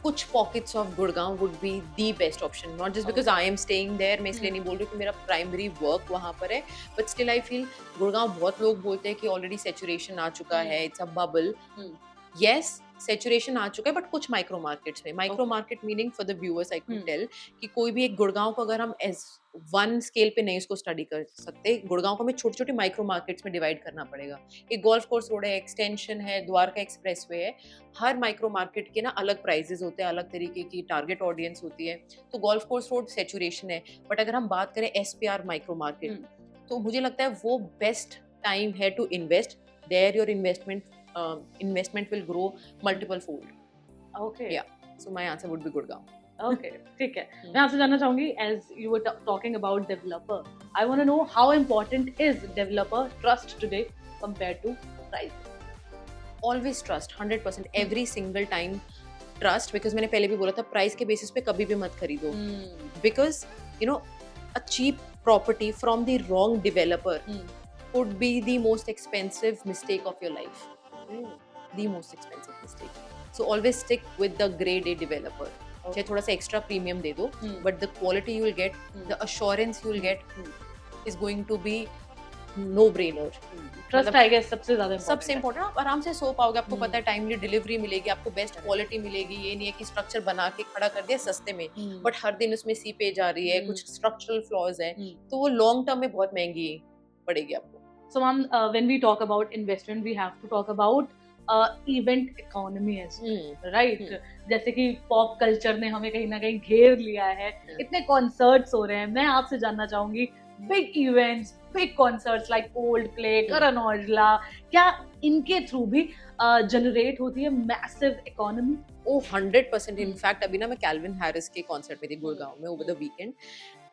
कुछ pockets of Gurgaon would be the best option, not just because I am staying there, मैं इसलिए नहीं बोल रही कि मेरा प्राइमरी वर्क वहाँ पर है, but still I feel Gurgaon, बहुत लोग बोलते हैं कि ऑलरेडी सैचुरेशन आ चुका है, it's a bubble. yes, saturation आ चुका है, बट कुछ माइक्रो मार्केट्स में, micro market meaning for the viewers I could tell कि कोई भी एक गुड़गांव को अगर हम एज वन स्केल पे नहीं उसको स्टडी कर सकते, गुड़गांव को हमें छोटी छोटी माइक्रो मार्केट्स में डिवाइड करना पड़ेगा। एक गोल्फ कोर्स रोड है, एक्सटेंशन है, द्वारका एक्सप्रेसवे है, हर माइक्रो मार्केट के ना अलग प्राइजेस होते हैं, अलग तरीके की टारगेट ऑडियंस होती है। तो गोल्फ कोर्स रोड सैचुरेशन है, बट अगर हम बात करें SPR माइक्रो मार्केट, तो मुझे लगता है वो बेस्ट टाइम है to invest there. Your investment will grow multiple fold. Okay. Yeah. So my answer would be Gurgaon. Okay, ठीक है। मैं आपसे जानना चाहूंगी, as you were talking about developer, I want to know how important is developer trust today compared to price? Always trust, 100%, every single time trust, because मैंने पहले भी बोला था प्राइस के बेसिस पे कभी भी मत खरीदो, because you know a cheap property from the wrong developer could be the most expensive mistake of your life. The most expensive mistake. So always stick with the grade A developer. चाहे थोड़ा सा extra premium दे दो, but the quality you will get, the assurance you will get is going to be no brainer. Trust I guess सबसे ज़्यादा important. सबसे important, आप आराम से सो पाओगे, आपको पता है टाइमली डिलीवरी मिलेगी, आपको बेस्ट क्वालिटी मिलेगी। ये नहीं है कि स्ट्रक्चर बना के खड़ा कर दिया सस्ते में, बट हर दिन उसमें सीपेज आ रही है, कुछ स्ट्रक्चरल फ्लॉज है, तो वो लॉन्ग टर्म में बहुत महंगी पड़ेगी आपको। So ma'am, when we talk about investment, we have to talk about event economy as well, right? जैसे कि पॉप कल्चर ने हमें कहीं ना कहीं घेर लिया है, इतने कॉन्सर्ट्स हो रहे हैं। मैं आपसे जानना चाहूंगी, big events, big concerts like Coldplay, Karan Aujla, क्या इनके थ्रू भी जनरेट होती है मैसिव इकोनॉमी? ओ 100%। इनफैक्ट अभी ना मैं कैल्विन हैरिस के कॉन्सर्ट में थी गुड़गांव में ओवर द वीकेंड,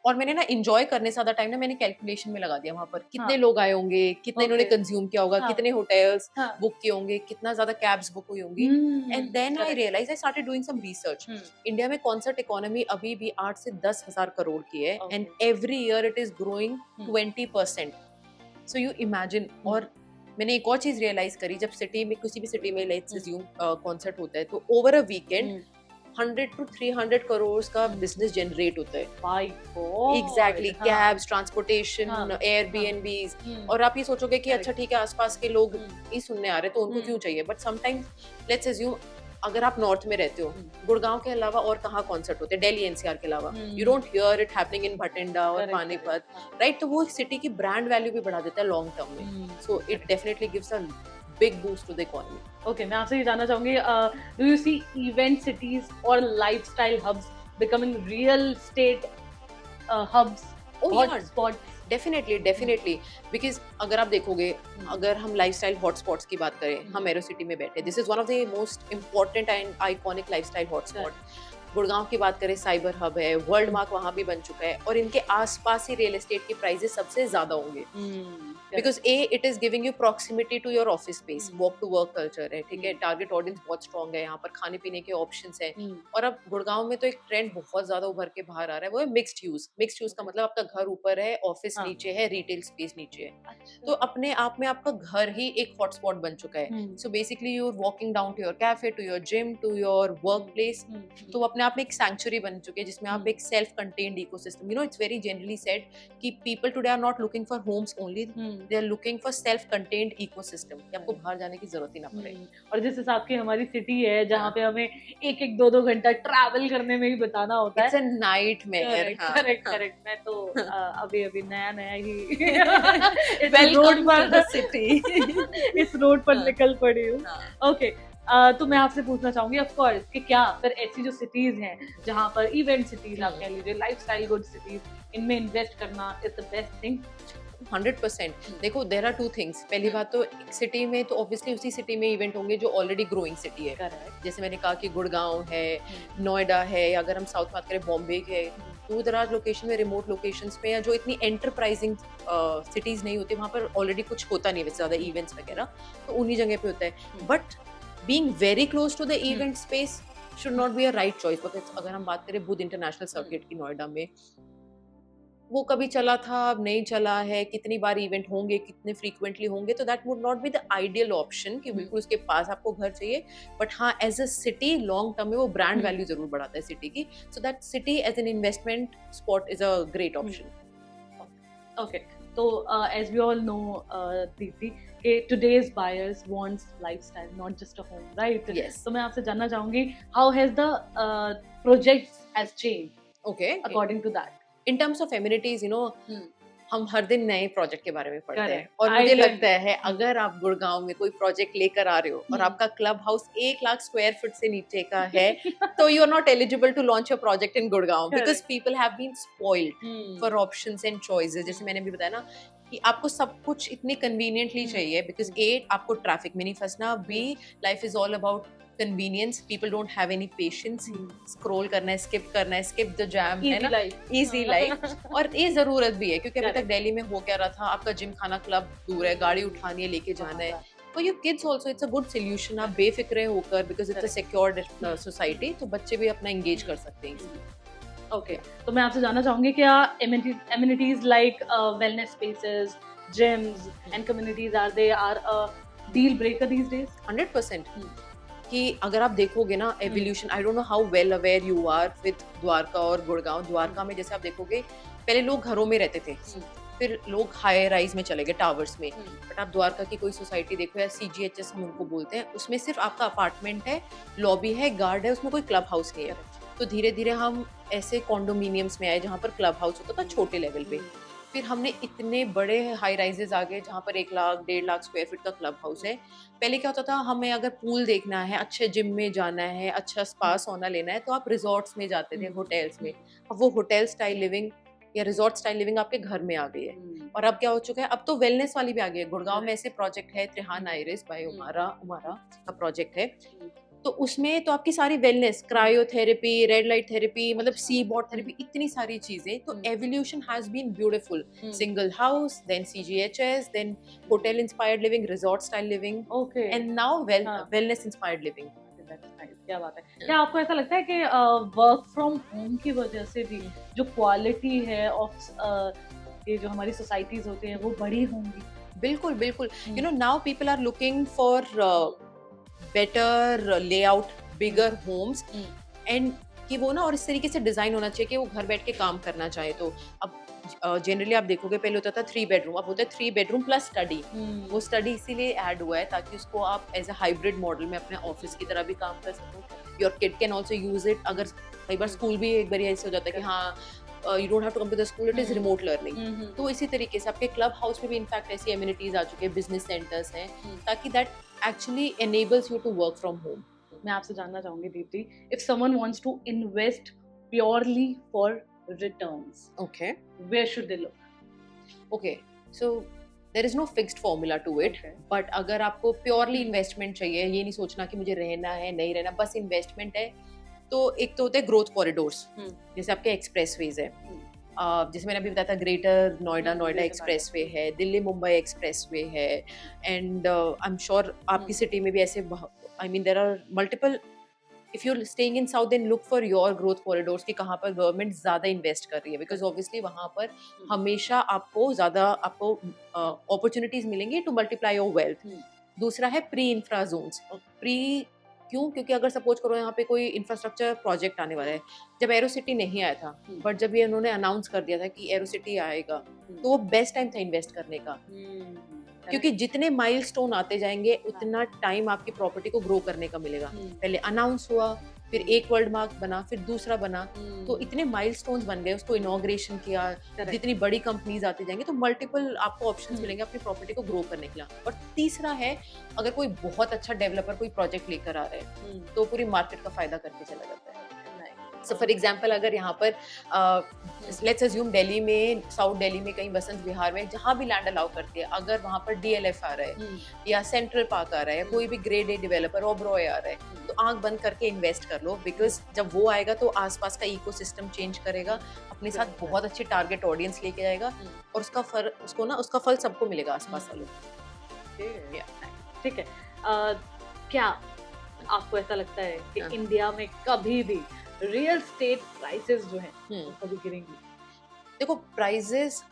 और मैंने ना एंजॉय करने से ज्यादा टाइम ना मैंने कैलकुलेशन में लगा दिया वहां पर कितने लोग आए होंगे, कितने इन्होंने कंज्यूम किया होगा, कितने होटल्स बुक किए होंगे, कितना ज्यादा कैब्स बुक हुई होंगी। And then I realise, I started doing some research. India में कॉन्सर्ट इकोनॉमी अभी भी 8 से 10,000 करोड़ की है, and every year it is growing 20%। So you imagine. और मैंने एक और चीज रियलाइज करी, जब सिटी में किसी भी सिटी में लेट्स अज्यूम कॉन्सर्ट होता है, तो over a weekend 100 to 300 crore का बिजनेस जनरेट होता है। Exactly, cabs, transportation, Airbnbs. और आप ये सोचोगे कि अच्छा ठीक है, आसपास के लोग ही सुनने आ रहे तो उनको क्यों चाहिए, बट समटाइम्स लेट्स अज्यूम अगर आप नॉर्थ में रहते हो, गुड़गांव के अलावा और कहाँ कॉन्सर्ट होते हैं, दिल्ली एनसीआर के अलावा, you don't hear it happening in Bathinda और पानीपत, राइट? तो वो सिटी की ब्रांड वैल्यू भी बढ़ा देता है लॉन्ग टर्म में। So it definitely gives a big boost to the economy. Okay, मैं आपसे ये जानना चाहूंगी, do you see event cities or lifestyle hubs becoming real estate hubs, hot spots? Definitely because अगर आप देखोगे, अगर हम लाइफस्टाइल हॉटस्पॉट्स की बात करें, हम एरो सिटी में बैठे, this is one of the most important and iconic lifestyle hotspot. Gurgaon की बात करें, साइबर हब है, वर्ल्ड मार्क वहां भी बन चुका है, और इनके आसपास ही रियल एस्टेट के प्राइसेस सबसे ज्यादा होंगे, because it is giving you proximity to your office space, walk to work culture है, ठीक है, टारगेट ऑडियंस बहुत स्ट्रॉन्ग है, यहाँ पर खाने पीने के ऑप्शंस हैं। और अब गुड़गांव में तो एक ट्रेंड बहुत ज्यादा उभर के बाहर आ रहा है, वो है मिक्स्ड यूज। मिक्स्ड यूज का मतलब आपका घर ऊपर है, ऑफिस नीचे है, रिटेल स्पेस नीचे है, तो अपने आप में आपका घर ही एक हॉटस्पॉट बन चुका है। So basically you are walking down to your cafe, to your gym, to your work place, तो अपने आप में एक सैंक्चुरी बन चुके हैं जिसमें आप एक self contained ecosystem, you know it's very generally said कि people today are not looking for homes only, they are looking for self contained ecosystem, कि आपको बाहर जाने की जरूरत ही ना पड़े। और जिस हिसाब की हमारी सिटी है, जहाँ पे हमें 1-2 घंटा ट्रैवल करने में ही बताना होता है, इट्स अ नाइटमेयर। करेक्ट। मैं तो अभी नया ही इस रोड पर सिटी इस रोड पर निकल पड़ी हूँ। ओके, तो मैं आपसे पूछना चाहूंगी ऑफ कोर्स कि क्या फिर ऐसी जो सिटीज हैं जहाँ पर इवेंट सिटीज आप कह लीजिए, लाइफस्टाइल गुड सिटीज, इनमें इन्वेस्ट करना इज द बेस्ट थिंग? 100%। देखो, देयर आर टू थिंग्स। पहली बात तो सिटी में तो ऑब्वियसली उसी सिटी में इवेंट होंगे जो ऑलरेडी ग्रोइंग सिटी है। जैसे मैंने कहा कि गुड़गांव है, नोएडा है, या अगर हम साउथ बात करें बॉम्बे है, दूर दराज लोकेशन में, रिमोट लोकेशंस पे, या जो इतनी एंटरप्राइजिंग सिटीज नहीं होती, वहाँ पर ऑलरेडी कुछ होता नहीं वैसे ज़्यादा इवेंट्स वगैरह, तो उन्हीं जगह पे होता है। But being very close to the event space should not be a right choice. Because अगर हम बात करें बुध इंटरनेशनल सर्किट की नोएडा में, वो कभी चला था, अब नहीं चला है, कितनी बार इवेंट होंगे, कितने फ्रीक्वेंटली होंगे, तो that would not be the ideal option कि बिल्कुल उसके पास आपको घर चाहिए। बट हाँ, as a city long term में वो ब्रांड वैल्यू जरूर बढ़ाता है सिटी की। So that city as an investment spot is a great option. Okay, so as we all know, Deepti, today's buyers wants lifestyle, not just a home, right? Yes. So मैं आपसे जानना चाहूंगी, how has the projects has changed Okay. according to that? In terms of amenities, you know, हम हर दिन नए प्रोजेक्ट के बारे में पढ़ते हैं Correct. और I मुझे agree. लगता है अगर आप गुड़गांव में कोई प्रोजेक्ट लेकर आ रहे हो और आपका क्लब हाउस 1 लाख स्क्वायर फुट से नीचे का है तो you are not eligible to launch a project in Gurgaon because people have been spoiled for options and choices. जैसे मैंने भी बताया ना कि आपको सब कुछ इतने कन्वीनियंटली चाहिए बिकॉज आपको ट्रैफिक में नहीं फंसना, be life is all about convenience. People don't have any patience. Scroll करना है, स्किप करना है, स्किप द जैम, है ना, इजी लाइफ. और ये जरूरत भी है क्योंकि अभी तक दिल्ली में हो क्या रहा था, आपका जिम खाना क्लब दूर है, गाड़ी उठानी है, लेके जाना है. For your kids also it's a good solution. आप बेफिक्रे होकर because it's a secured society, तो बच्चे भी अपना engage कर सकते हैं. Okay, तो मैं आपसे जानना चाहूंगी क्या amenities like wellness spaces, gyms and communities are a deal breaker these days? 100%. कि अगर आप देखोगे ना evolution, I don't know how well aware you are with Dwarka और गुड़गांव. द्वारका में जैसे आप देखोगे पहले लोग घरों में रहते थे, फिर लोग हाई राइज में चले गए, टावर्स में. बट आप द्वारका की कोई सोसाइटी देखो या CGHS हम उनको बोलते हैं, उसमें सिर्फ आपका अपार्टमेंट है, लॉबी है, गार्ड है, उसमें कोई क्लब हाउस नहीं है. तो धीरे धीरे हम ऐसे कॉन्डोमिनियम्स में आए जहाँ पर क्लब हाउस होता था छोटे लेवल पे. फिर हमने इतने बड़े हाई राइजेस आ गए जहाँ पर 1 लाख 1.5 लाख स्क्वायर फीट का क्लब हाउस है. पहले क्या होता था, हमें अगर पूल देखना है, अच्छे जिम में जाना है, अच्छा स्पा सोना लेना है तो आप रिजॉर्ट्स में जाते थे, होटल्स में. अब वो होटल स्टाइल लिविंग या रिजॉर्ट स्टाइल लिविंग आपके घर में आ गई है. और अब क्या हो चुका है, अब तो वेलनेस वाली भी आ गई है. गुड़गांव में ऐसे प्रोजेक्ट है, त्रिहान आइरिस बाय उमारा का प्रोजेक्ट है. तो उसमें तो आपकी सारी wellness, cryotherapy, red light therapy, मतलब सी बॉट थेरेपी, इतनी सारी चीजें. तो evolution has been beautiful. Single house, then CGHS, then hotel inspired living, resort style living, Okay. And now wellness inspired living. क्या बात है. क्या आपको ऐसा लगता है कि वर्क फ्रॉम होम की वजह से भी जो क्वालिटी है ऑफ ये जो हमारी सोसाइटीज होती हैं वो बड़ी होंगी? बिल्कुल बिल्कुल. You know now people are looking for better layout, bigger homes, and कि वो ना और इस तरीके से डिजाइन होना चाहिए कि वो घर बैठ के काम करना चाहे. तो अब जनरली आप देखोगे पहले होता था 3 बेडरूम, अब होता है 3 बेडरूम प्लस स्टडी. वो स्टडी इसीलिए ऐड हुआ है ताकि उसको आप एज अ हाइब्रिड मॉडल में अपने ऑफिस की तरह भी काम कर सको. Your kid can also use it. अगर कई बार स्कूल भी एक बार ऐसे हो जाता है कि हाँ you don't have to come to the school, it is remote learning. तो इसी तरीके से आपके क्लब हाउस में भी इनफैक्ट ऐसी एमिनिटीज आ चुकी है, बिजनेस सेंटर्स हैं, ताकि that actually enables you to work from home. मैं आपसे जानना चाहूंगी Deepti, if someone wants to invest purely for returns, Okay. where should they look? Okay. So there is no fixed formula to it. Okay. But अगर आपको purely investment चाहिए, ये नहीं सोचना कि मुझे रहना है नहीं रहना, बस investment है, तो एक तो होते हैं growth corridors, जैसे आपके एक्सप्रेसवेज है. जैसे मैंने अभी बताया था, ग्रेटर नोएडा एक्सप्रेसवे है, दिल्ली मुंबई एक्सप्रेसवे है, एंड आई एम श्योर आपकी सिटी में भी ऐसे, I mean there are multiple. If you are staying in south then look for your growth corridors कि कहाँ पर गवर्नमेंट ज्यादा इन्वेस्ट कर रही है, बिकॉज ऑब्वियसली वहाँ पर हमेशा आपको ज्यादा अपॉर्चुनिटीज मिलेंगी टू मल्टीप्लाई योर वेल्थ. दूसरा है प्री इंफ्रा जोन्स. प्री क्यों? क्योंकि अगर सपोज करो यहाँ पे कोई इंफ्रास्ट्रक्चर प्रोजेक्ट आने वाला है, जब एरो सिटी नहीं आया था, बट जब ये उन्होंने अनाउंस कर दिया था कि एरो सिटी आएगा, तो वो बेस्ट टाइम था इन्वेस्ट करने का. क्योंकि जितने माइलस्टोन आते जाएंगे उतना टाइम आपकी प्रॉपर्टी को ग्रो करने का मिलेगा. पहले अनाउंस हुआ, फिर एक वर्ल्ड मार्क बना, फिर दूसरा बना, तो इतने माइलस्टोन्स बन गए, उसको इनॉग्रेशन किया, जितनी बड़ी कंपनीज आती जाएंगे तो मल्टीपल आपको ऑप्शंस मिलेंगे अपनी प्रॉपर्टी को ग्रो करने के लिए. और तीसरा है, अगर कोई बहुत अच्छा डेवलपर कोई प्रोजेक्ट लेकर आ रहा है तो पूरी मार्केट का फायदा करके चला जाता है. सो फॉर एग्जाम्पल, अगर यहाँ पर लेट्स अज्यूम दिल्ली में, साउथ दिल्ली में, कहीं बसंत विहार में, जहाँ भी लैंड अलाउ करती है, अगर वहाँ पर DLF आ रहा है या सेंट्रल पार्क आ रहा है या कोई भी ग्रेड ए डेवलपर ओबरॉय आ रहा है, तो आंख बंद करके इन्वेस्ट कर लो. बिकॉज जब वो आएगा तो आसपास का इकोसिस्टम चेंज करेगा, अपने साथ बहुत अच्छी टारगेट ऑडियंस लेके आएगा, और उसका फल सबको मिलेगा आसपास वालों. ठीक है. क्या आपको ऐसा लगता है कि इंडिया में कभी भी रियल स्टेट प्राइसेस जो हैं कभी गिरेंगी? देखो, प्राइसेस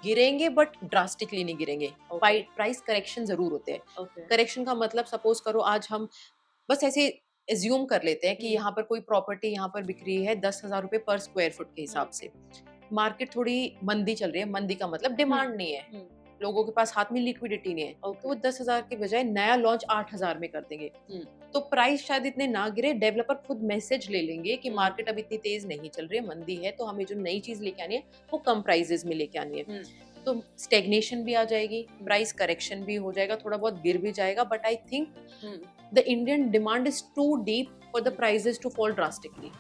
गिरेंगे बट ड्रास्टिकली नहीं गिरेंगे. प्राइस करेक्शन जरूर होते हैं. करेक्शन का मतलब, सपोज करो आज हम बस ऐसे एज्यूम कर लेते हैं कि यहाँ पर कोई प्रॉपर्टी यहाँ पर बिक रही है 10,000 रुपए पर स्क्वायर फुट के हिसाब से, मार्केट थोड़ी मंदी चल रही है, मंदी का मतलब डिमांड नहीं है, लोगों के पास हाथ में लिक्विडिटी नहीं है, तो वो 10,000 के बजाय नया लॉन्च 8,000 में कर देंगे, तो प्राइस शायद इतने ना गिरे, डेवलपर खुद मैसेज ले लेंगे कि मार्केट अब इतनी तेज नहीं चल रही है, मंदी है, तो हमें जो नई चीज लेके आनी है वो कम प्राइसेस में लेके आनी है, तो स्टेग्नेशन भी आ जाएगी, प्राइस करेक्शन भी हो जाएगा, थोड़ा बहुत गिर भी जाएगा, but I think the Indian demand is too deep for the prices to fall drastically,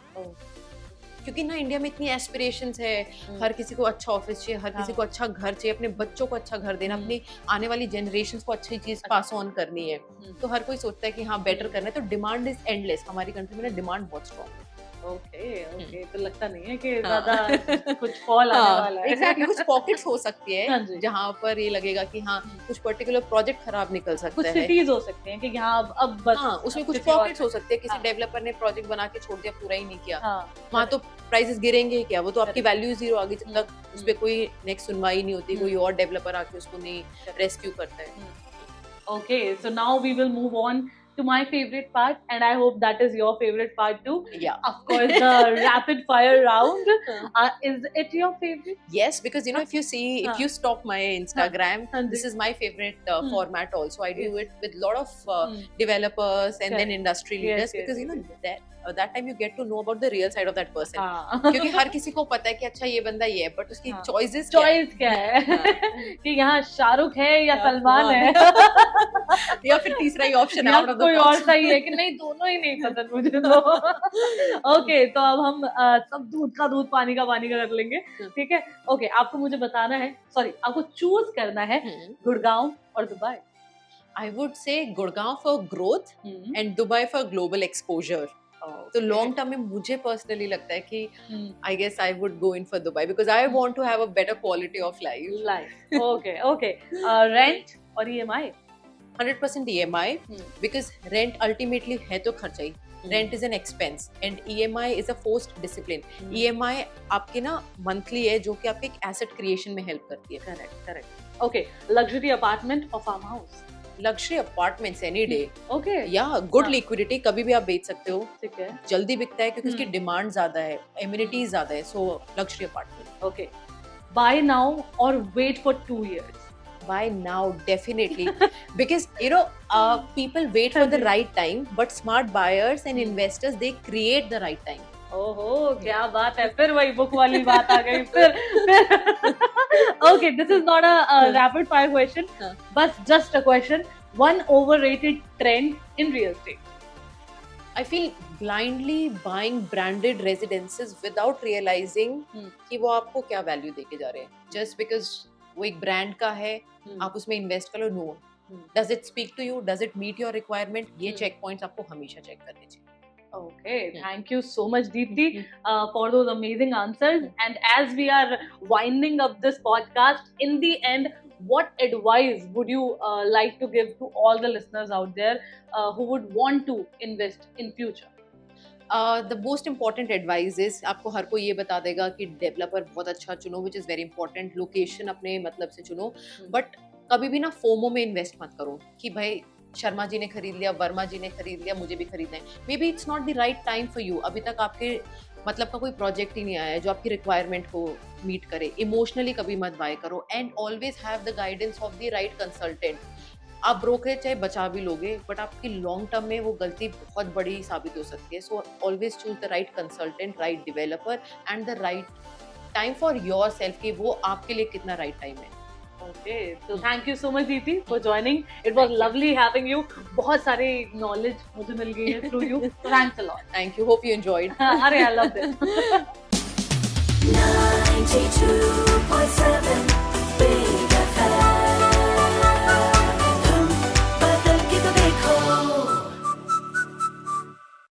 क्योंकि ना इंडिया में इतनी एस्पिरेशंस है, हर किसी को अच्छा ऑफिस चाहिए, हर किसी को अच्छा घर चाहिए, अपने बच्चों को अच्छा घर देना, अपनी आने वाली जनरेशंस को अच्छी चीज पास ऑन करनी है, तो हर कोई सोचता है कि हाँ बेटर करना है, तो डिमांड इज एंडलेस, हमारी कंट्री में ना डिमांड बहुत स्ट्रॉन्ग है। ओके, तो लगता नहीं है कि ज्यादा कुछ फॉल आने वाला है। एग्जैक्टली, कुछ पॉकेट्स हो सकती हाँ है जी। जहाँ पर ये लगेगा कि हाँ कुछ पर्टिकुलर प्रोजेक्ट खराब निकल सकता कुछ है, सिटीज हो सकते हैं कि यहाँ अब बस हाँ उसमें कुछ किसी और- पॉकेट्स हो सकते हैं, किसी हाँ। डेवलपर ने प्रोजेक्ट बना के छोड़ दिया, पूरा ही नहीं किया, हाँ, वहाँ तो प्राइसेस गिरेंगे क्या, वो तो आपकी Correct. वैल्यू जीरो आगे जब तक उस पर कोई नेक्स्ट सुनवाई नहीं होती, कोई और डेवलपर आके उसको नहीं रेस्क्यू करता है। Okay, so now we will move on to my favorite part, and I hope that is your favorite part too. Yeah. Of course, the rapid fire round. Is it your favorite? Yes, because you know, if you see, if you stalk my Instagram, हाँ जी। this is my favorite format also. I do it with a lot of developers and then Correct. industry leaders, Yes, because you know yes. that time you get to know about the real side of that person. हाँ. क्योंकि हर किसी को पता है कि अच्छा ये बंदा ये है, बट उसकी हाँ. choices Choice क्या है? कि यहाँ शाहरुख है या सलमान है? या फिर तीसरा ही ऑप्शन या कोई और सही है कि नहीं, दोनों ही नहीं पसंद मुझे तो। ओके, तो अब हम सब दूध का दूध, पानी का पानी का कर लेंगे, ठीक है? ओके, आपको मुझे बताना है, सॉरी, आपको चूज करना है गुड़गांव और Dubai. I would say Gurgaon for growth and Dubai for global exposure. तो लॉन्ग टर्म में मुझे पर्सनली लगता है कि I guess I would go in for Dubai, because I want to have a better quality of life. Okay, rent और EMI? 100% EMI, because rent ultimately है तो खर्चा ही, rent is an expense and EMI is a forced discipline. EMI आपके ना मंथली है, जो कि आपके एक एसेट क्रिएशन में हेल्प करती है। करेक्ट। ओके, लग्जरी अपार्टमेंट और farm house? Luxury apartments any day, okay, या गुड हाँ। लिक्विडिटी, कभी भी आप बेच सकते हो, ठीक है। जल्दी बिकता है क्योंकि उसकी डिमांड ज्यादा है, एमिनिटीज ज्यादा है, so luxury apartment. Okay, buy now और wait for 2 years? Buy now, definitely, because you know people wait for the right time, but smart buyers and investors, they create the right time. ओहो, क्या बात है, फिर वही बुक वाली बात आ गई फिर। Okay, this is not a rapid fire question, बस just a question, one overrated trend in real estate? I feel blindly buying branded residences without realizing कि वो आपको क्या वैल्यू देके जा रहे हैं, just because वो एक ब्रांड का है, आप उसमें इन्वेस्ट करो। No, does it speak to you, does it meet your requirement, ये चेक पॉइंट्स आपको हमेशा चेक करने चाहिए। Okay, thank you so much, Deepti, for those amazing answers. And as we are winding up this podcast, in the end, what advice would you like to give to all the listeners out there who would want to invest in future? The most important advice is, आपको हर कोई ये बता देगा कि डेवलपर बहुत अच्छा चुनो, which is very important, location अपने मतलब से चुनो, बट कभी भी ना फोमो में इन्वेस्ट मत करो कि भाई शर्मा जी ने खरीद लिया, वर्मा जी ने खरीद लिया, मुझे भी खरीदना है। May be it's not the right time for you, अभी तक आपके मतलब का कोई प्रोजेक्ट ही नहीं आया है जो आपकी रिक्वायरमेंट को मीट करे। इमोशनली कभी मत बाय करो, and always have the guidance of the right consultant. आप ब्रोकरेज चाहे बचा भी लोगे, बट आपकी लॉन्ग टर्म में वो गलती बहुत बड़ी साबित हो सकती है। So always choose the right consultant, right developer and the right time for your self, कि वो आपके लिए कितना राइट टाइम है। Okay, so thank you so much, Deepti, for joining. It was lovely having you. बहुत सारे knowledge मुझे मिल गई है through you. Thanks a lot. Thank you. Hope you enjoyed. अरे, I loved it. 92.7